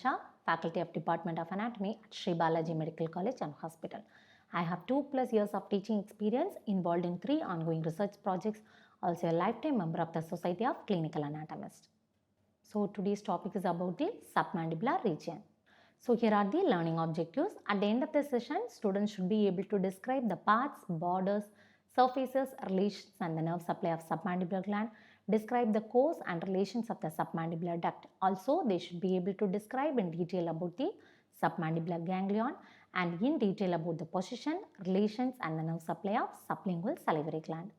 Benilsha, Faculty of Department of Anatomy at Sree Balaji Medical College and Hospital. I have 2+ years of teaching experience involved in 3 ongoing research projects, also a lifetime member of the Society of Clinical Anatomists. So today's topic is about the submandibular region. So here are the learning objectives. At the end of the session, students should be able to describe the parts, borders, surfaces, relations and the nerve supply of submandibular gland, describe the course and relations of the submandibular duct. Also, they should be able to describe in detail about the submandibular ganglion and in detail about the position, relations and the nerve supply of sublingual salivary gland.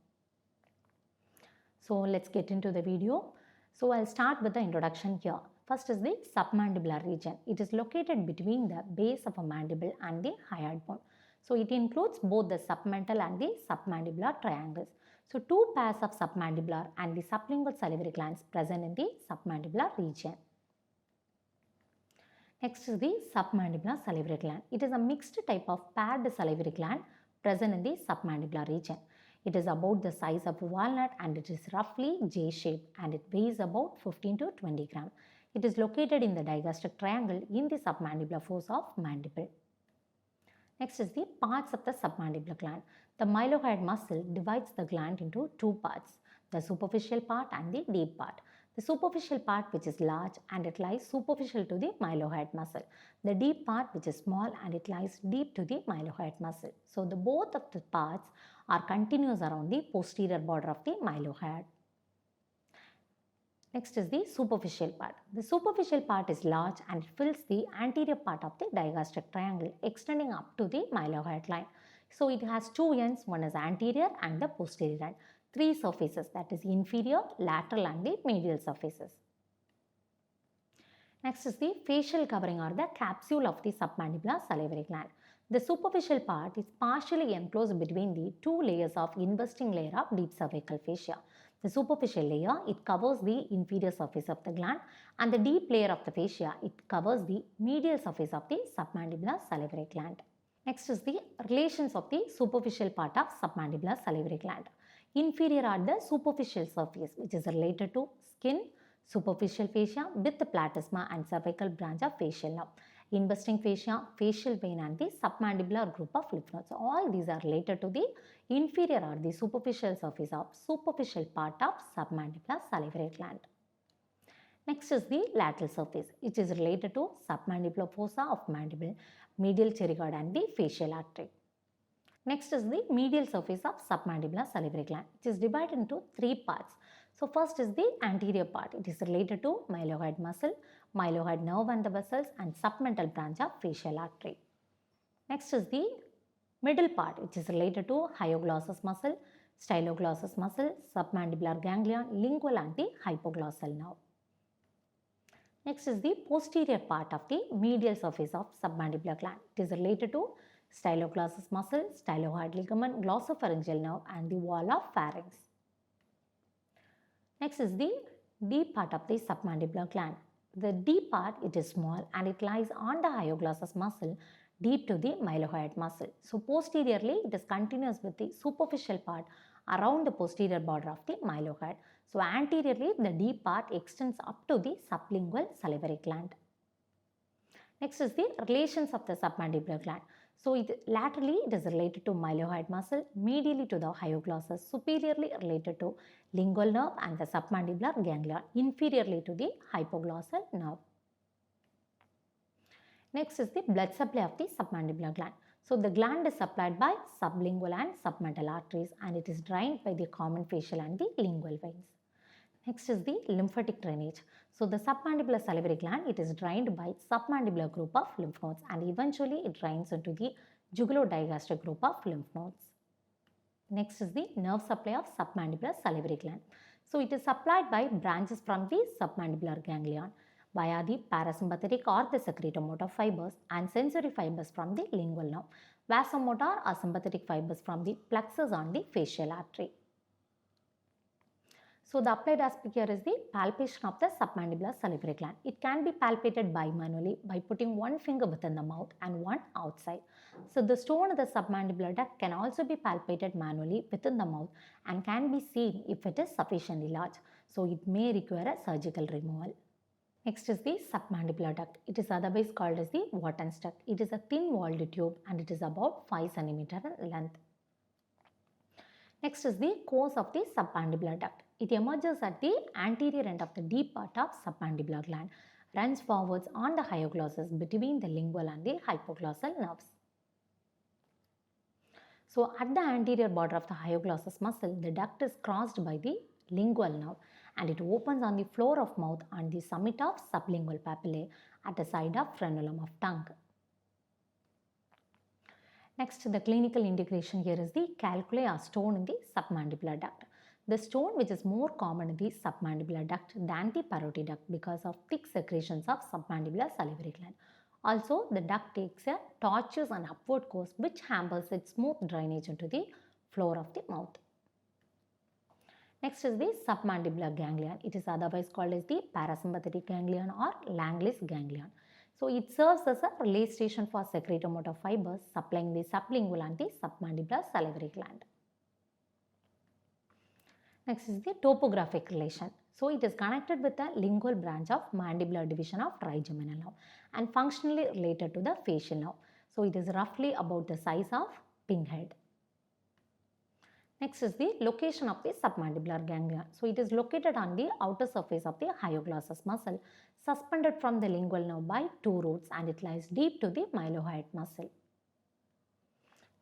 So let's get into the video. So I'll start with the introduction here. First is the submandibular region. It is located between the base of a mandible and the hyoid bone. So it includes both the submental and the submandibular triangles. So 2 pairs of submandibular and the sublingual salivary glands present in the submandibular region. Next is the submandibular salivary gland. It is a mixed type of paired salivary gland present in the submandibular region. It is about the size of a walnut and it is roughly J-shaped and it weighs about 15 to 20 grams. It is located in the digastric triangle in the submandibular fossa of mandible. Next is the parts of the submandibular gland. The mylohyoid muscle divides the gland into 2 parts, the superficial part and the deep part. The superficial part which is large and it lies superficial to the mylohyoid muscle. The deep part which is small and it lies deep to the mylohyoid muscle. So the both of the parts are continuous around the posterior border of the mylohyoid. Next is the superficial part. The superficial part is large and it fills the anterior part of the digastric triangle extending up to the mylohyoid line. So it has 2 ends, one is anterior and the posterior end. 3 surfaces, that is inferior, lateral and the medial surfaces. Next is the facial covering or the capsule of the submandibular salivary gland. The superficial part is partially enclosed between the 2 layers of investing layer of deep cervical fascia. The superficial layer, it covers the inferior surface of the gland and the deep layer of the fascia, it covers the medial surface of the submandibular salivary gland. Next is the relations of the superficial part of submandibular salivary gland. Inferior are the superficial surface which is related to skin, superficial fascia with the platysma and cervical branch of facial nerve. Investing fascia, facial vein and the submandibular group of lymph nodes. All these are related to the inferior or the superficial surface of superficial part of submandibular salivary gland. Next is the lateral surface which is related to submandibular fossa of mandible, medial pterygoid and the facial artery. Next is the medial surface of submandibular salivary gland, which is divided into 3 parts. So first is the anterior part. It is related to mylohyoid muscle, mylohyoid nerve and the vessels and submental branch of facial artery. Next is the middle part, which is related to hyoglossus muscle, styloglossus muscle, submandibular ganglion, lingual and the hypoglossal nerve. Next is the posterior part of the medial surface of submandibular gland. It is related to styloglossus muscle, stylohyoid ligament, glossopharyngeal nerve and the wall of pharynx. Next is the deep part of the submandibular gland. The deep part, it is small and it lies on the hyoglossus muscle deep to the mylohyoid muscle. So posteriorly, it is continuous with the superficial part around the posterior border of the mylohyoid. So anteriorly, the deep part extends up to the sublingual salivary gland. Next is the relations of the submandibular gland. So laterally it is related to mylohyoid muscle, medially to the hyoglossus, superiorly related to lingual nerve and the submandibular ganglion, inferiorly to the hypoglossal nerve. Next is the blood supply of the submandibular gland. So the gland is supplied by sublingual and submental arteries and it is drained by the common facial and the lingual veins. Next is the lymphatic drainage. So the submandibular salivary gland, it is drained by submandibular group of lymph nodes and eventually it drains into the jugulodigastric group of lymph nodes. Next is the nerve supply of submandibular salivary gland. So it is supplied by branches from the submandibular ganglion via the parasympathetic or the secretomotor fibers and sensory fibers from the lingual nerve, vasomotor or sympathetic fibers from the plexus on the facial artery. So the applied aspect here is the palpation of the submandibular salivary gland. It can be palpated bimanually by putting one finger within the mouth and one outside. So the stone of the submandibular duct can also be palpated manually within the mouth and can be seen if it is sufficiently large. So it may require a surgical removal. Next is the submandibular duct. It is otherwise called as the Watten's duct. It is a thin walled tube and it is about 5 cm in length. Next is the course of the submandibular duct. It emerges at the anterior end of the deep part of submandibular gland, runs forwards on the hyoglossus between the lingual and the hypoglossal nerves. So at the anterior border of the hyoglossus muscle, the duct is crossed by the lingual nerve and it opens on the floor of mouth on the summit of sublingual papillae at the side of frenulum of tongue. Next, the clinical indication here is the calculi or stone in the submandibular duct. The stone which is more common in the submandibular duct than the parotid duct because of thick secretions of submandibular salivary gland. Also, the duct takes a tortuous and upward course which hampers its smooth drainage into the floor of the mouth. Next is the submandibular ganglion. It is otherwise called as the parasympathetic ganglion or Langley's ganglion. So it serves as a relay station for secretomotor fibers supplying the sublingual and the submandibular salivary gland. Next is the topographic relation. So it is connected with the lingual branch of mandibular division of trigeminal nerve and functionally related to the facial nerve. So it is roughly about the size of pinhead. Next is the location of the submandibular ganglion. So it is located on the outer surface of the hyoglossus muscle, suspended from the lingual nerve by two roots, and it lies deep to the mylohyoid muscle.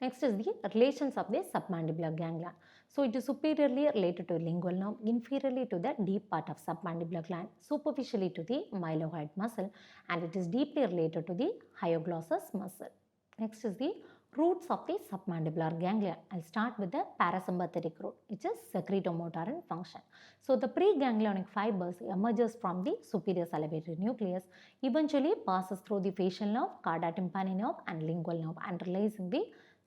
Next is the relations of the submandibular ganglion. So it is superiorly related to lingual nerve, inferiorly to the deep part of submandibular gland, superficially to the mylohyoid muscle, and it is deeply related to the hyoglossus muscle. Next is the roots of the submandibular ganglion. I'll start with the parasympathetic root, which is secretomotor in function. So the preganglionic fibers emerges from the superior salivary nucleus, eventually passes through the facial nerve, cardia tympani nerve and lingual nerve and relays in the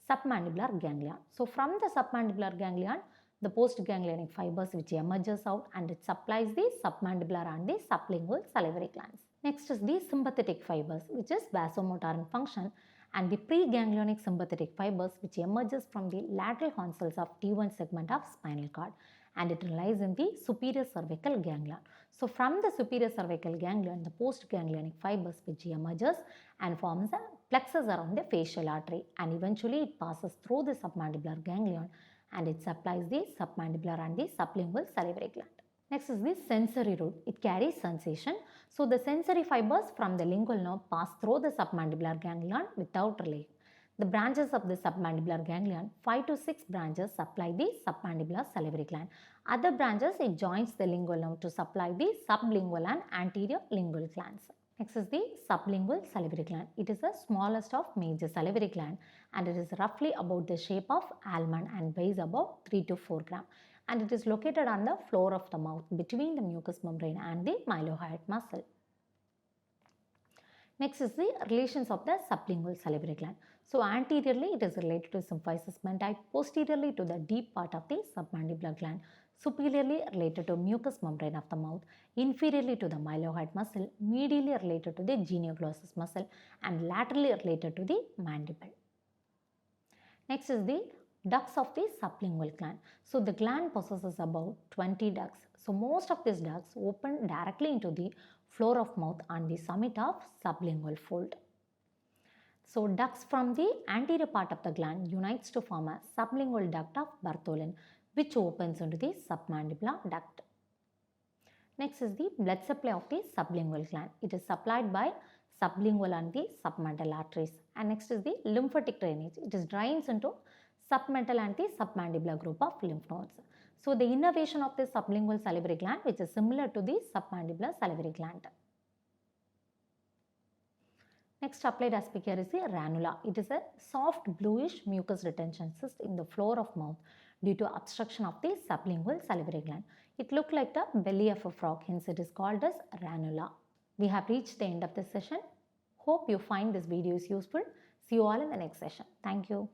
submandibular ganglion. So from the submandibular ganglion, the postganglionic fibers which emerges out and it supplies the submandibular and the sublingual salivary glands. Next is the sympathetic fibers, which is vasomotor in function, and the preganglionic sympathetic fibers which emerges from the lateral horn cells of T1 segment of spinal cord, and it lies in the superior cervical ganglion. So from the superior cervical ganglion, the postganglionic fibers which emerges and forms a plexus around the facial artery, and eventually it passes through the submandibular ganglion and it supplies the submandibular and the sublingual salivary gland. Next is the sensory root. It carries sensation. So the sensory fibers from the lingual nerve pass through the submandibular ganglion without relay. The branches of the submandibular ganglion, 5 to 6 branches, supply the submandibular salivary gland. Other branches, it joins the lingual nerve to supply the sublingual and anterior lingual glands. Next is the sublingual salivary gland. It is the smallest of major salivary gland and it is roughly about the shape of almond and weighs about 3 to 4 gram. And it is located on the floor of the mouth between the mucous membrane and the mylohyoid muscle. Next is the relations of the sublingual salivary gland. So anteriorly it is related to symphysis mentae, posteriorly to the deep part of the submandibular gland, superiorly related to mucous membrane of the mouth, inferiorly to the mylohyoid muscle, medially related to the genioglossus muscle and laterally related to the mandible. Next is the ducts of the sublingual gland. So the gland possesses about 20 ducts. So most of these ducts open directly into the floor of mouth on the summit of sublingual fold. So ducts from the anterior part of the gland unites to form a sublingual duct of Bartholin, which opens into the submandibular duct. Next is the blood supply of the sublingual gland. It is supplied by sublingual and the submental arteries. And next is the lymphatic drainage. It is drains into submental and the submandibular group of lymph nodes. So the innervation of the sublingual salivary gland, which is similar to the submandibular salivary gland. Next applied aspect here is the ranula. It is a soft bluish mucus retention cyst in the floor of mouth due to obstruction of the sublingual salivary gland. It looks like the belly of a frog, hence it is called as ranula. We have reached the end of this session. Hope you find this video is useful. See you all in the next session. Thank you.